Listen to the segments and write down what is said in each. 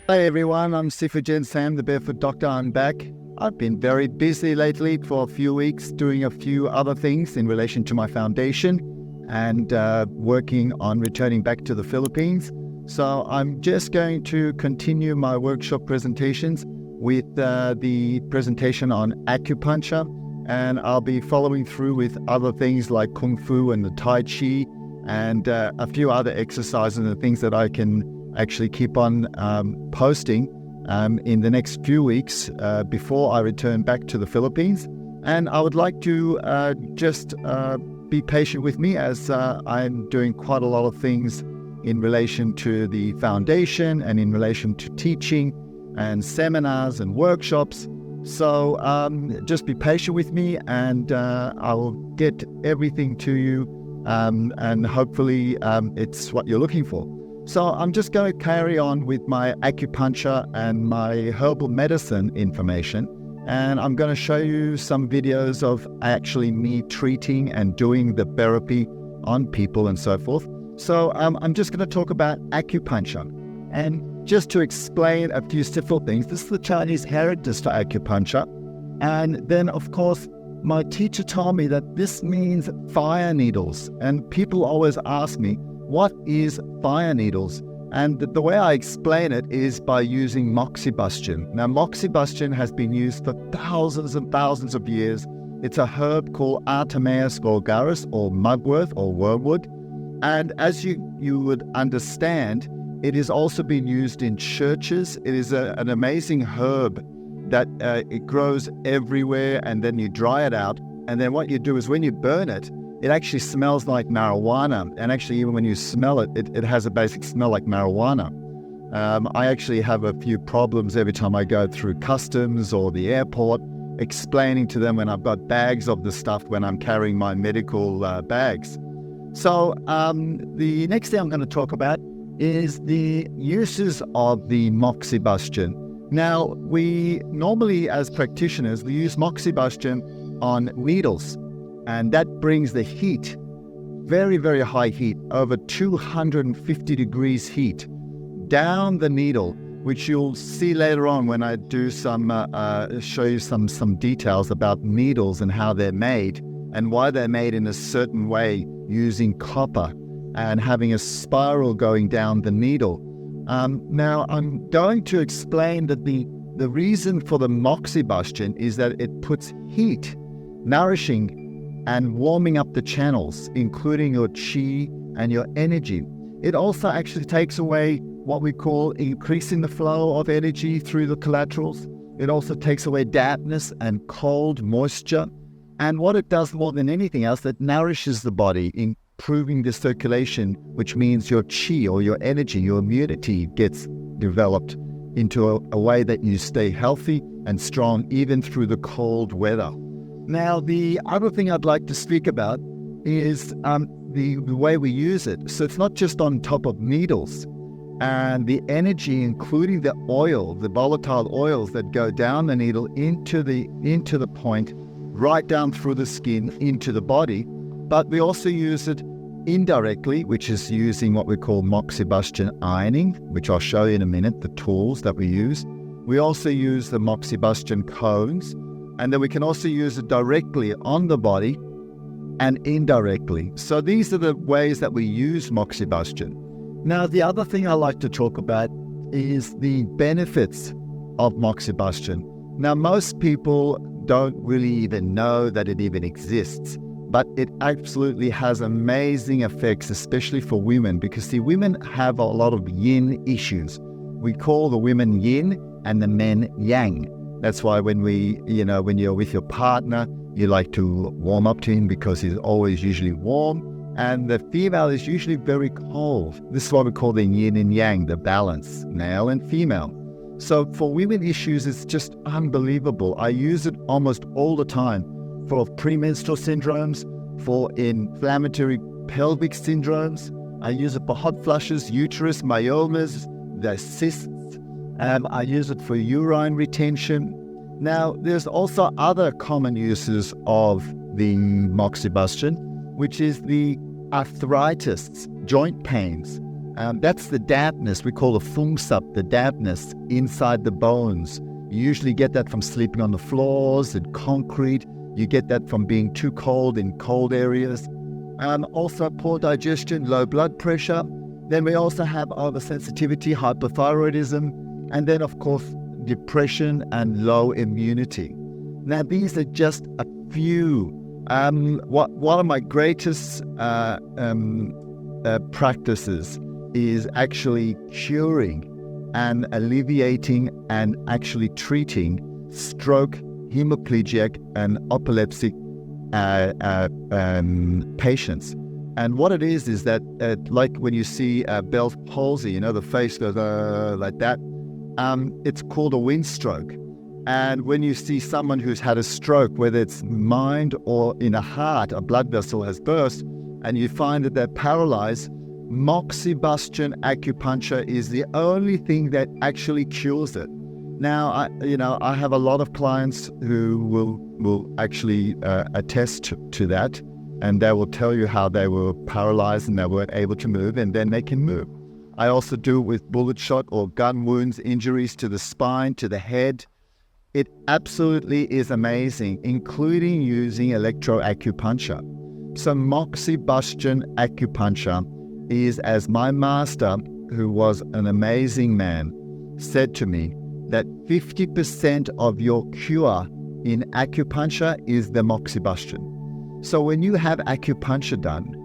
Hey everyone, I'm Sifu Jen Sam, the Barefoot Doctor. I'm back. I've been very busy lately for a few weeks doing a few other things in relation to my foundation and working on returning back to the Philippines. So I'm just going to continue my workshop presentations with the presentation on acupuncture, and I'll be following through with other things like Kung Fu and the Tai Chi and a few other exercises and things that I can actually keep on posting in the next few weeks before I return back to the Philippines. And I would like to just be patient with me as I'm doing quite a lot of things in relation to the foundation and in relation to teaching and seminars and workshops. So just be patient with me, and I will get everything to you, and hopefully it's what you're looking for. So I'm just going to carry on with my acupuncture and my herbal medicine information, and I'm going to show you some videos of actually me treating and doing the therapy on people and so forth. So I'm just going to talk about acupuncture. And just to explain a few simple things, this is the Chinese heritage to acupuncture. And then, of course, my teacher told me that this means fire needles. And people always ask me, what is fire needles? And the way I explain it is by using Moxibustion. Now, Moxibustion has been used for thousands and thousands of years. It's a herb called Artemisia vulgaris, or mugwort, or wormwood. And as you would understand, it has also been used in churches. It is an amazing herb that it grows everywhere, and then you dry it out. And then what you do is when you burn it, it actually smells like marijuana. And actually, even when you smell it, it has a basic smell like marijuana. I actually have a few problems every time I go through customs or the airport, explaining to them when I've got bags of the stuff when I'm carrying my medical bags. So the next thing I'm going to talk about is the uses of the Moxibustion. Now, we normally, as practitioners, we use Moxibustion on needles. And that brings the heat, very, very high heat, over 250 degrees heat, down the needle, which you'll see later on when I do show you some details about needles and how they're made and why they're made in a certain way using copper and having a spiral going down the needle. Now, I'm going to explain that the reason for the Moxibustion is that it puts heat, nourishing and warming up the channels, including your chi and your energy. It also actually takes away what we call increasing the flow of energy through the collaterals. It also takes away dampness and cold moisture. And what it does more than anything else, it nourishes the body, improving the circulation, which means your chi or your energy, your immunity gets developed into a way that you stay healthy and strong even through the cold weather. Now, the other thing I'd like to speak about is the way we use it. So it's not just on top of needles, and the energy, including the oil, the volatile oils that go down the needle into the point, right down through the skin into the body. But we also use it indirectly, which is using what we call Moxibustion ironing, which I'll show you in a minute, the tools that we use. We also use the Moxibustion cones. And then we can also use it directly on the body and indirectly. So these are the ways that we use Moxibustion. Now, the other thing I like to talk about is the benefits of Moxibustion. Now, most people don't really even know that it even exists, but it absolutely has amazing effects, especially for women, because see, women have a lot of yin issues. We call the women yin and the men yang. That's why when you're with your partner, you like to warm up to him because he's always usually warm, and the female is usually very cold. This is what we call the yin and yang, the balance, male and female. So for women issues, it's just unbelievable. I use it almost all the time for premenstrual syndromes, for inflammatory pelvic syndromes. I use it for hot flushes, uterus, myomas, the cysts. I use it for urine retention. Now, there's also other common uses of the Moxibustion, which is the arthritis, joint pains, That's the dampness. We call the fungsup, the dampness inside the bones. You usually get that from sleeping on the floors and concrete. You get that from being too cold in cold areas. Also poor digestion, low blood pressure. Then we also have oversensitivity, hypothyroidism, and then of course depression and low immunity. Now these are just a few. One of my greatest practices is actually curing and alleviating and actually treating stroke, hemiplegic, and epileptic patients. And what it is that like when you see Bell's palsy, the face goes like that, it's called a wind stroke. And when you see someone who's had a stroke, whether it's mind or in a heart, a blood vessel has burst, and you find that they're paralyzed, Moxibustion acupuncture is the only thing that actually cures it. Now, I have a lot of clients who will actually attest to that, and they will tell you how they were paralyzed and they weren't able to move, and then they can move. I also do it with bullet shot or gun wounds, injuries to the spine, to the head. It absolutely is amazing, including using electroacupuncture. So Moxibustion acupuncture is, as my master, who was an amazing man, said to me, that 50% of your cure in acupuncture is the Moxibustion. So when you have acupuncture done,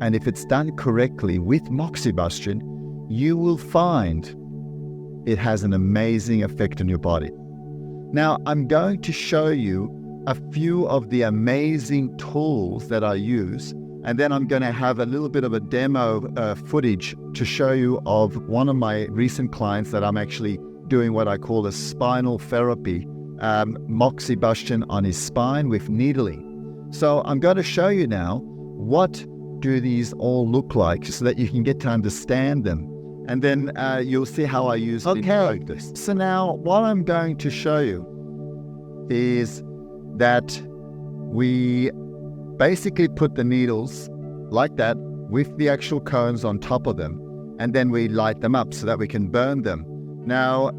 and if it's done correctly with Moxibustion, you will find it has an amazing effect on your body. Now, I'm going to show you a few of the amazing tools that I use, and then I'm going to have a little bit of a demo footage to show you of one of my recent clients that I'm actually doing what I call a spinal therapy, Moxibustion on his spine with needling. So I'm going to show you now what do these all look like so that you can get to understand them. And then you'll see how I use it in practice. So now what I'm going to show you is that we basically put the needles like that with the actual cones on top of them, and then we light them up so that we can burn them. Now,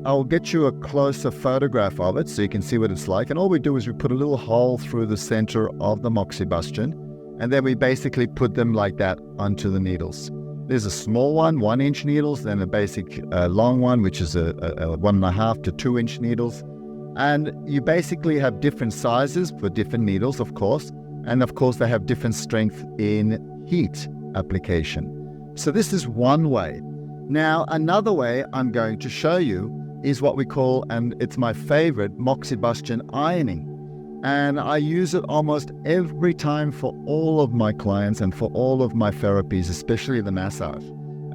I'll get you a closer photograph of it so you can see what it's like. And all we do is we put a little hole through the center of the Moxibustion, and then we basically put them like that onto the needles. There's a small one, 1-inch needles, then a basic long one, which is a 1.5 to 2-inch needles. And you basically have different sizes for different needles, of course. And of course, they have different strength in heat application. So this is one way. Now, another way I'm going to show you is what we call, and it's my favorite, Moxibustion ironing. And I use it almost every time for all of my clients and for all of my therapies, especially the massage.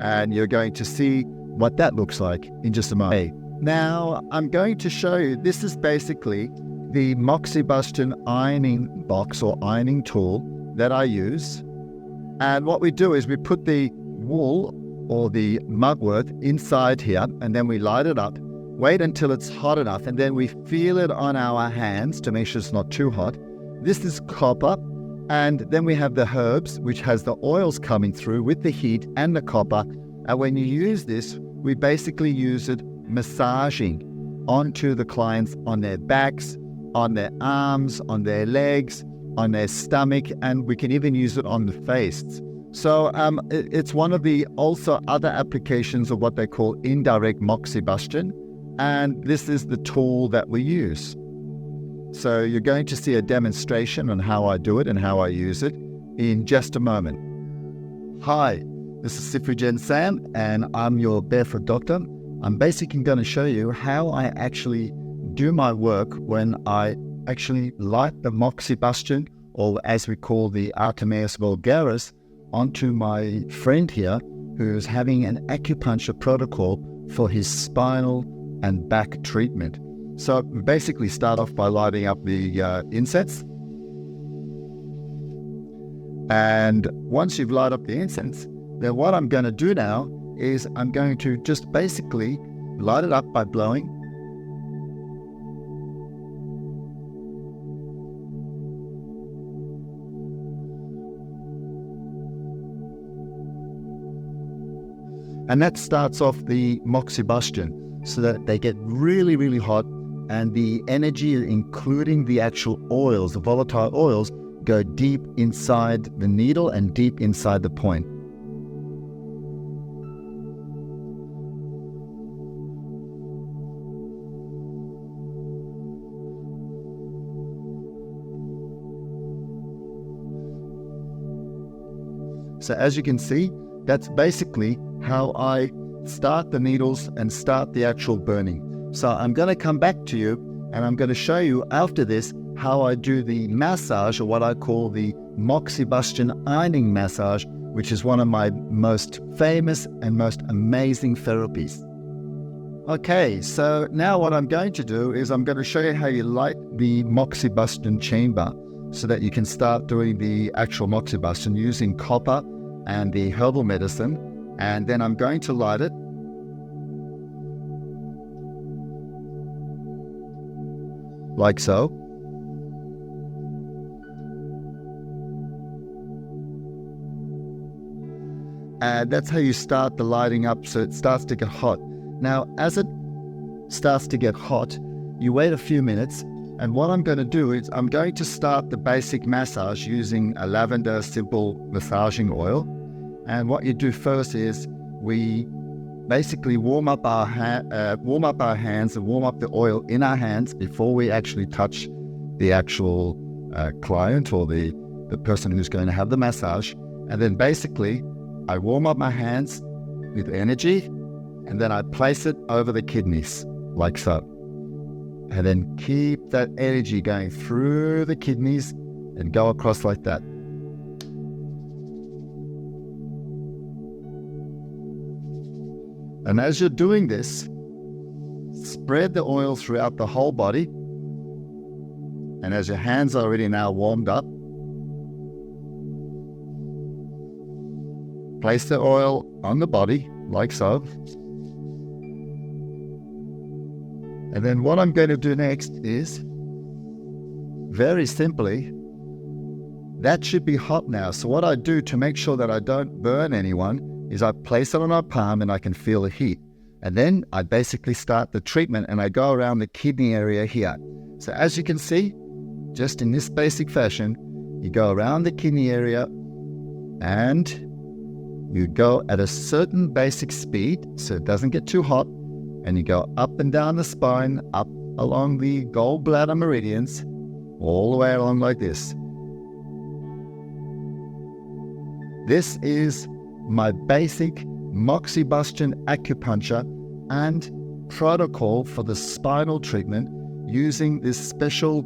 And you're going to see what that looks like in just a moment. Now, I'm going to show you, this is basically the Moxibustion ironing box or ironing tool that I use. And what we do is we put the wool or the mugwort inside here, and then we light it up, wait until it's hot enough, and then we feel it on our hands to make sure it's not too hot. This is copper, and then we have the herbs, which has the oils coming through with the heat and the copper. And when you use this, we basically use it massaging onto the clients on their backs, on their arms, on their legs, on their stomach, and we can even use it on the face. So it's one of the also other applications of what they call indirect Moxibustion, and this is the tool that we use. So you're going to see a demonstration on how I do it and how I use it in just a moment. Hi, this is Sifu Jen Sam, and I'm your Barefoot Doctor. I'm basically going to show you how I actually do my work when I actually light the Moxibustion, or as we call the Artemis vulgaris, onto my friend here who's having an acupuncture protocol for his spinal and back treatment. So we basically start off by lighting up the incense. And once you've lighted up the incense, then what I'm going to do now is I'm going to just basically light it up by blowing. And that starts off the Moxibustion so that they get really, really hot, and the energy, including the actual oils, the volatile oils, go deep inside the needle and deep inside the point. So as you can see, that's basically how I start the needles and start the actual burning. So I'm going to come back to you and I'm going to show you after this how I do the massage, or what I call the Moxibustion ironing massage, which is one of my most famous and most amazing therapies. Okay, so now what I'm going to do is I'm going to show you how you light the Moxibustion chamber so that you can start doing the actual Moxibustion using copper and the herbal medicine. And then I'm going to light it. Like so. And that's how you start the lighting up, so it starts to get hot. Now, as it starts to get hot, you wait a few minutes, and what I'm going to do is I'm going to start the basic massage using a lavender simple massaging oil. And what you do first is we basically warm up our hands and warm up the oil in our hands before we actually touch the actual client or the person who's going to have the massage. And then basically I warm up my hands with energy, and then I place it over the kidneys, like so. And then keep that energy going through the kidneys and go across like that. And as you're doing this, spread the oil throughout the whole body. And as your hands are already now warmed up, place the oil on the body, like so. And then what I'm going to do next is, very simply, that should be hot now. So what I do to make sure that I don't burn anyone is I place it on my palm and I can feel the heat. And then I basically start the treatment and I go around the kidney area here. So as you can see, just in this basic fashion, you go around the kidney area and you go at a certain basic speed so it doesn't get too hot, and you go up and down the spine, up along the gallbladder meridians, all the way along like this. This is my basic Moxibustion acupuncture and protocol for the spinal treatment, using this special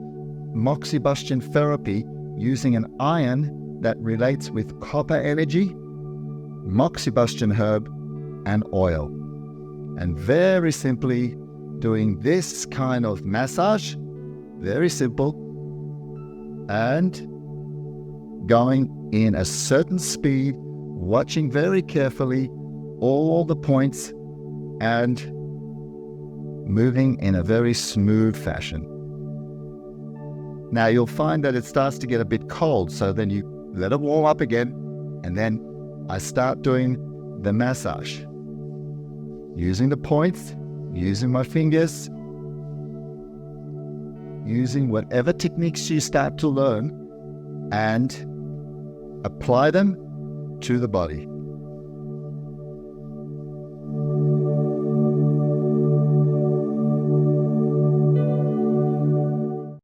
Moxibustion therapy using an iron that relates with copper energy, Moxibustion herb, and oil. And very simply doing this kind of massage, very simple, and going in a certain speed, watching very carefully all the points and moving in a very smooth fashion. Now you'll find that it starts to get a bit cold, so then you let it warm up again, and then I start doing the massage. Using the points, using my fingers, using whatever techniques you start to learn, and apply them to the body.